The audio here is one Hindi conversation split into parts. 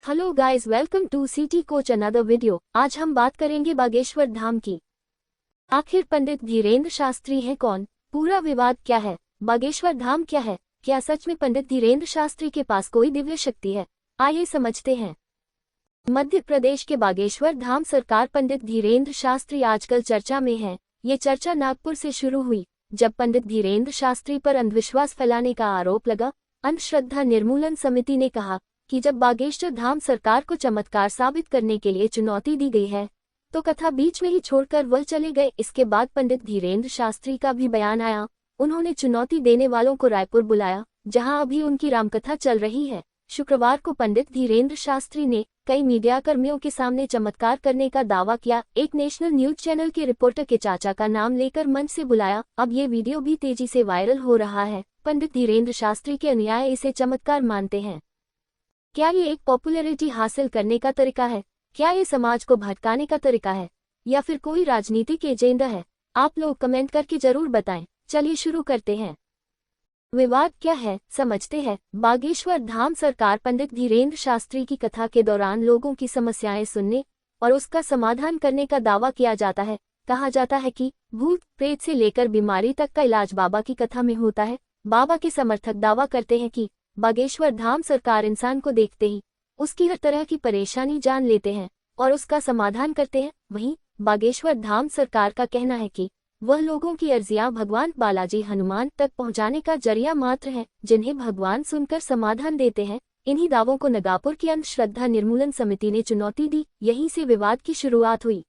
Hello guys, welcome to City Coach another video. आज हम बात करेंगे बागेश्वर धाम की। आखिर पंडित धीरेन्द्र शास्त्री हैं कौन? पूरा विवाद क्या है? बागेश्वर धाम क्या है? क्या सच में पंडित धीरेन्द्र शास्त्री के पास कोई दिव्य शक्ति है? आइए समझते हैं। मध्य प्रदेश के बागेश्वर धाम सरकार पंडित धीरेन्द्र शास्त्री आजकल चर्चा में है। ये चर्चा नागपुर से शुरू हुई, जब पंडित धीरेन्द्र शास्त्री पर अंधविश्वास फैलाने का आरोप लगा। अंधश्रद्धा निर्मूलन समिति ने कहा कि जब बागेश्वर धाम सरकार को चमत्कार साबित करने के लिए चुनौती दी गई है, तो कथा बीच में ही छोड़कर वह चले गए। इसके बाद पंडित धीरेन्द्र शास्त्री का भी बयान आया। उन्होंने चुनौती देने वालों को रायपुर बुलाया, जहां अभी उनकी रामकथा चल रही है। शुक्रवार को पंडित धीरेन्द्र शास्त्री ने कई मीडिया कर्मियों के सामने चमत्कार करने का दावा किया। एक नेशनल न्यूज चैनल के रिपोर्टर के चाचा का नाम लेकर मंच से बुलाया। अब ये वीडियो भी तेजी से वायरल हो रहा है। पंडित धीरेन्द्र शास्त्री के अनुयायी इसे चमत्कार मानते हैं। क्या ये एक पॉपुलैरिटी हासिल करने का तरीका है? क्या ये समाज को भटकाने का तरीका है, या फिर कोई राजनीतिक एजेंडा है? आप लोग कमेंट करके जरूर बताएं। चलिए शुरू करते हैं। विवाद क्या है, समझते हैं। बागेश्वर धाम सरकार पंडित धीरेन्द्र शास्त्री की कथा के दौरान लोगों की समस्याएं सुनने और उसका समाधान करने का दावा किया जाता है। कहा जाता है कि भूत प्रेत से लेकर बीमारी तक का इलाज बाबा की कथा में होता है। बाबा के समर्थक दावा करते हैं कि बागेश्वर धाम सरकार इंसान को देखते ही उसकी हर तरह की परेशानी जान लेते हैं और उसका समाधान करते हैं। वहीं बागेश्वर धाम सरकार का कहना है कि वह लोगों की अर्जियां भगवान बालाजी हनुमान तक पहुंचाने का जरिया मात्र है, जिन्हें भगवान सुनकर समाधान देते हैं। इन्हीं दावों को नगापुर की अंधश्रद्धा निर्मूलन समिति ने चुनौती दी। यहीं से विवाद की शुरुआत हुई।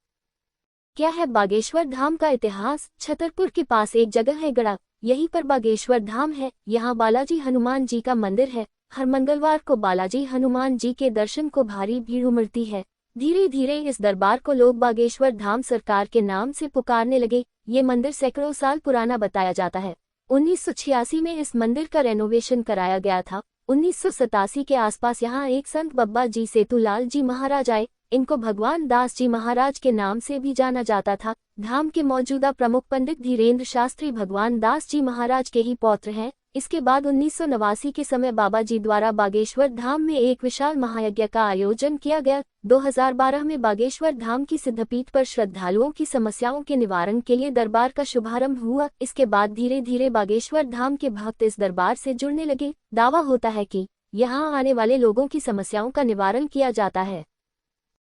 क्या है बागेश्वर धाम का इतिहास? छतरपुर के पास एक जगह है गड़ा, यहीं पर बागेश्वर धाम है। यहाँ बालाजी हनुमान जी का मंदिर है। हर मंगलवार को बालाजी हनुमान जी के दर्शन को भारी भीड़ उमड़ती है। धीरे धीरे इस दरबार को लोग बागेश्वर धाम सरकार के नाम से पुकारने लगे। ये मंदिर सैकड़ों साल पुराना बताया जाता है। 1986 में इस मंदिर का रेनोवेशन कराया गया था। 1987 के आसपास यहाँ एक संत बब्बा जी सेतुलाल जी महाराज आए। इनको भगवान दास जी महाराज के नाम से भी जाना जाता था। धाम के मौजूदा प्रमुख पंडित धीरेन्द्र शास्त्री भगवान दास जी महाराज के ही पौत्र हैं। इसके बाद 1989 के समय बाबा जी द्वारा बागेश्वर धाम में एक विशाल महायज्ञ का आयोजन किया गया। 2012 में बागेश्वर धाम की सिद्धपीठ पर श्रद्धालुओं की समस्याओं के निवारण के लिए दरबार का शुभारंभ हुआ। इसके बाद धीरे धीरे बागेश्वर धाम के भक्त इस दरबार से जुड़ने लगे। दावा होता है कि यहाँ आने वाले लोगों की समस्याओं का निवारण किया जाता है।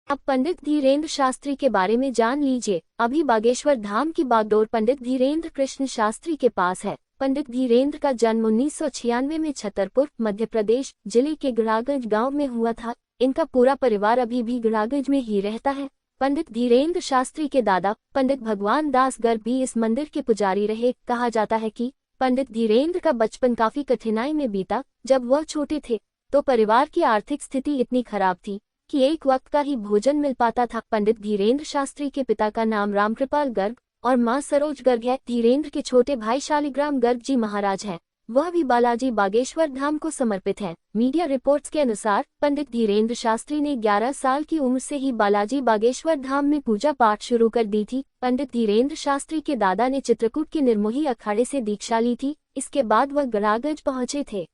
अब पंडित धीरेन्द्र शास्त्री के बारे में जान लीजिए। अभी बागेश्वर धाम की बागडोर पंडित धीरेन्द्र कृष्ण शास्त्री के पास है। पंडित धीरेन्द्र का जन्म 1996 में छतरपुर, मध्य प्रदेश जिले के गड़ागंज गांव में हुआ था। इनका पूरा परिवार अभी भी गड़ागंज में ही रहता है। पंडित धीरेन्द्र शास्त्री के दादा पंडित भगवान दास गर्ग भी इस मंदिर के पुजारी रहे। कहा जाता है कि पंडित धीरेन्द्र का बचपन काफी कठिनाई में बीता। जब वह छोटे थे तो परिवार की आर्थिक स्थिति इतनी खराब थी कि एक वक्त का ही भोजन मिल पाता था। पंडित धीरेन्द्र शास्त्री के पिता का नाम रामकृपाल गर्ग और मां सरोज गर्ग है। धीरेन्द्र के छोटे भाई शालिग्राम गर्ग जी महाराज हैं। वह भी बालाजी बागेश्वर धाम को समर्पित है। मीडिया रिपोर्ट्स के अनुसार पंडित धीरेन्द्र शास्त्री ने 11 साल की उम्र से ही बालाजी बागेश्वर धाम में पूजा पाठ शुरू कर दी थी। पंडित धीरेन्द्र शास्त्री के दादा ने चित्रकूट के निर्मोही अखाड़े से दीक्षा ली थी। इसके बाद वह गड़ागंज पहुंचे थे।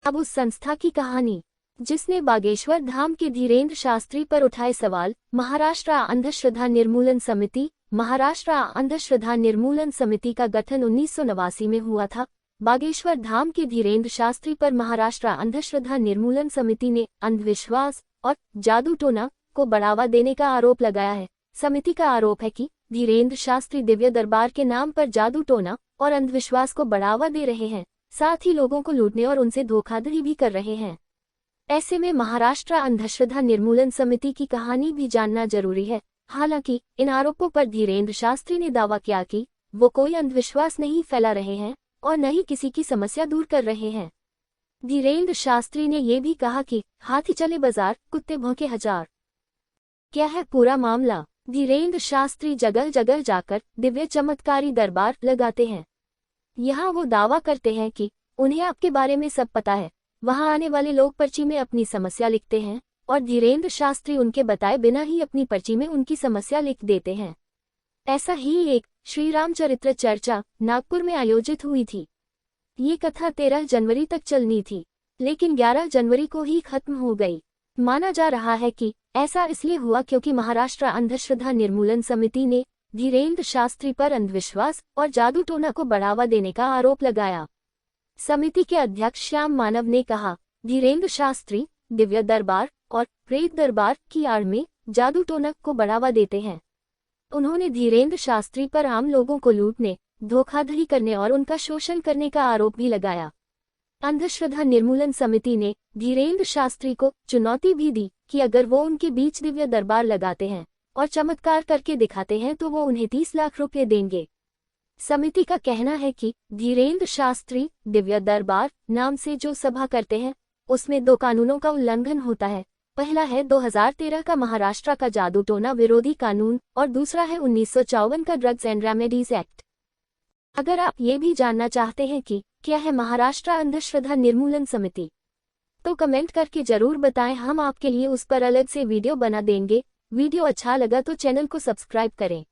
अब उस संस्था की कहानी जिसने बागेश्वर धाम के धीरेन्द्र शास्त्री पर उठाए सवाल। महाराष्ट्र अंधश्रद्धा निर्मूलन समिति। महाराष्ट्र अंधश्रद्धा निर्मूलन समिति का गठन 1989 में हुआ था। बागेश्वर धाम के धीरेन्द्र शास्त्री पर महाराष्ट्र अंधश्रद्धा निर्मूलन समिति ने अंधविश्वास और जादू टोना को बढ़ावा देने का आरोप लगाया है। समिति का आरोप है कि धीरेन्द्र शास्त्री दिव्य दरबार के नाम पर जादू टोना और अंधविश्वास को बढ़ावा दे रहे हैं, साथ ही लोगों को लूटने और उनसे धोखाधड़ी भी कर रहे हैं। ऐसे में महाराष्ट्र अंधश्रद्धा निर्मूलन समिति की कहानी भी जानना जरूरी है। हालांकि इन आरोपों पर धीरेन्द्र शास्त्री ने दावा किया कि वो कोई अंधविश्वास नहीं फैला रहे हैं और न ही किसी की समस्या दूर कर रहे हैं। धीरेन्द्र शास्त्री ने ये भी कहा कि हाथी चले बाजार, कुत्ते भौंके हजार। क्या है पूरा मामला? धीरेन्द्र शास्त्री जगह जगह जाकर दिव्य चमत्कारी दरबार लगाते हैं। यहाँ वो दावा करते हैं कि उन्हें आपके बारे में सब पता है। वहां आने वाले लोग पर्ची में अपनी समस्या लिखते हैं और धीरेन्द्र शास्त्री उनके बताए बिना ही अपनी पर्ची में उनकी समस्या लिख देते हैं। ऐसा ही एक श्री रामचरित्र चर्चा नागपुर में आयोजित हुई थी। ये कथा 13 जनवरी तक चलनी थी, लेकिन 11 जनवरी को ही खत्म हो गई। माना जा रहा है कि ऐसा इसलिए हुआ क्योंकि महाराष्ट्र अंधश्रद्धा निर्मूलन समिति ने धीरेन्द्र शास्त्री पर अंधविश्वास और जादू टोना को बढ़ावा देने का आरोप लगाया। समिति के अध्यक्ष श्याम मानव ने कहा, धीरेन्द्र शास्त्री दिव्य दरबार और प्रेत दरबार की आड़ में जादू टोना को बढ़ावा देते हैं। उन्होंने धीरेन्द्र शास्त्री पर आम लोगों को लूटने, धोखाधड़ी करने और उनका शोषण करने का आरोप भी लगाया। अंधश्रद्धा निर्मूलन समिति ने धीरेन्द्र शास्त्री को चुनौती भी दी कि अगर वो उनके बीच दिव्य दरबार लगाते हैं और चमत्कार करके दिखाते हैं तो वो उन्हें 30 लाख रुपए देंगे। समिति का कहना है कि धीरेन्द्र शास्त्री दिव्य दरबार नाम से जो सभा करते हैं उसमें 2 कानूनों का उल्लंघन होता है। पहला है 2013 का महाराष्ट्र का जादू टोना विरोधी कानून और दूसरा है 1954 का ड्रग्स एंड रेमेडीज एक्ट। अगर आप ये भी जानना चाहते हैं कि क्या है महाराष्ट्र अंधश्रद्धा निर्मूलन समिति, तो कमेंट करके जरूर बताएं, हम आपके लिए उस पर अलग से वीडियो बना देंगे। वीडियो अच्छा लगा तो चैनल को सब्सक्राइब करें।